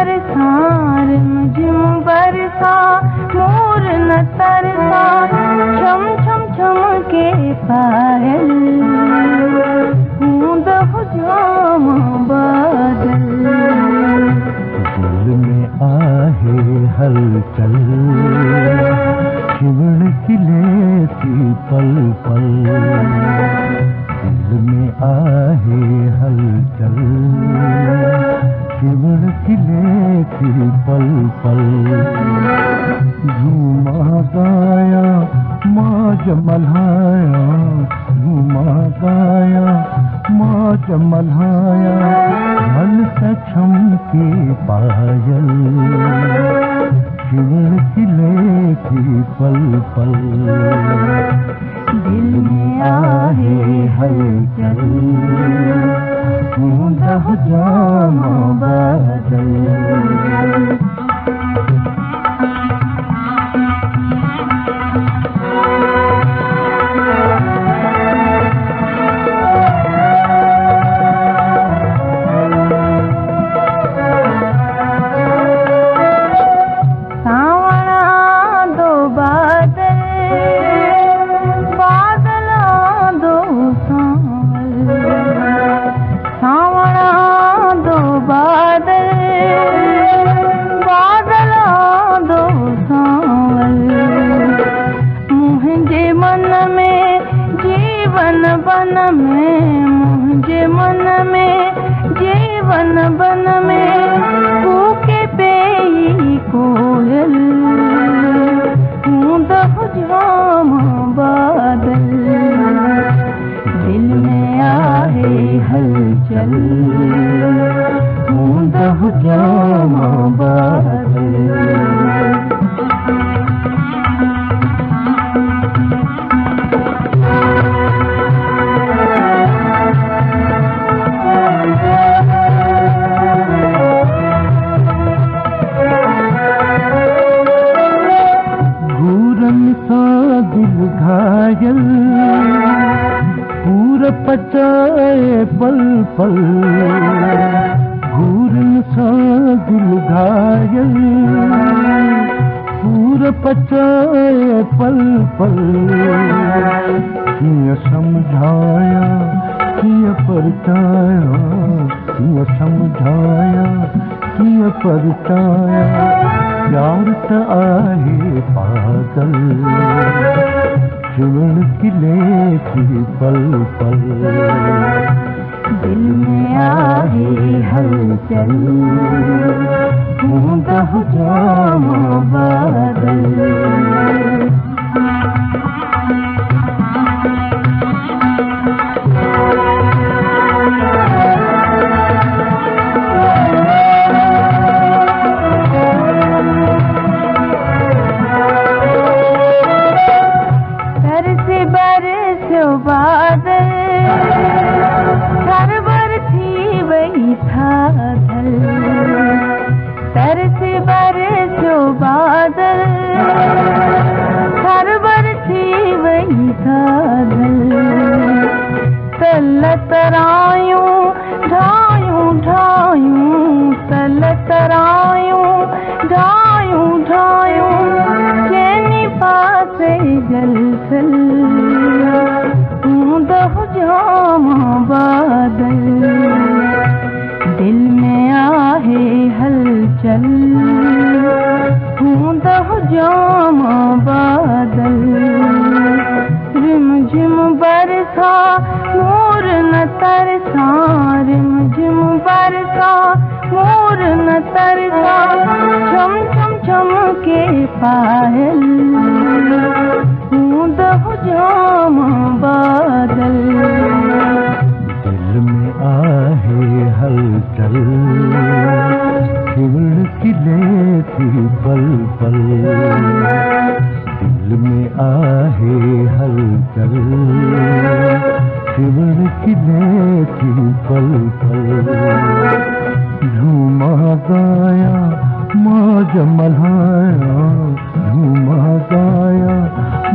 बरसा रिमझिम बरसा मोर न तरसा छम छम छम के पायल बूंद जाम बादल दिल में आहे हलचल शिवण खिले थी पल पल दिल में आहे हलचल शिवण खिले थी पल पल झूमा गाया मौज मल्हाया झूमा गाया मौज मल्हाया मन से छमके पायल शिवण खिले थी पल पल दिल में आहे हलचल बूंद जाम बादल मुझे मन में जीवन बन में भूखे पेई कोयल बूंद जाम बादल दिल में आहे हलचल बूंद जाम बादल पूर पचाए पल पल घूरन सा दिल घायल पूर पचाए पल पल किया समझाया किया परचाया किया समझाया किया परचाया प्यार त आहे पागल शिवण खिले थी पल पल दिल में आहे हलचल बूंद जाम बादल सरवर थी वही था धल तरस बरसो बादल सरवर थी वही था धल तल तरायूं ढायूं ढायूं तल तरायूं ढायूं ढायूं चैनी पासे जलसल जाम बादल दिल में आहे हलचल बूंद जाम बादल रिमझिम बरसा मोर न तरसा रिमझिम बरसा मोर न तरसा छम छम छम के पायल बूंद जाम बादल दिल में आहे हलचल शिवण खिले थी पल पल दिल में आहे हलचल शिवण खिले थी पल पल झूमा गाया मौज मल्हाया झूमा गाया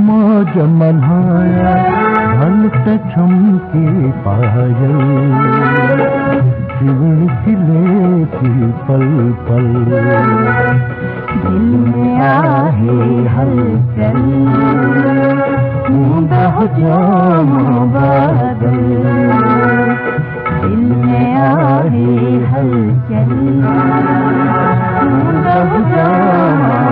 मौज मल्हाया ढलते छमके पायल शिवण खिले थी पल पल। दिल में आहे हलचल, बह जाऊं बादल। दिल में आहे हलचल, बह जाऊं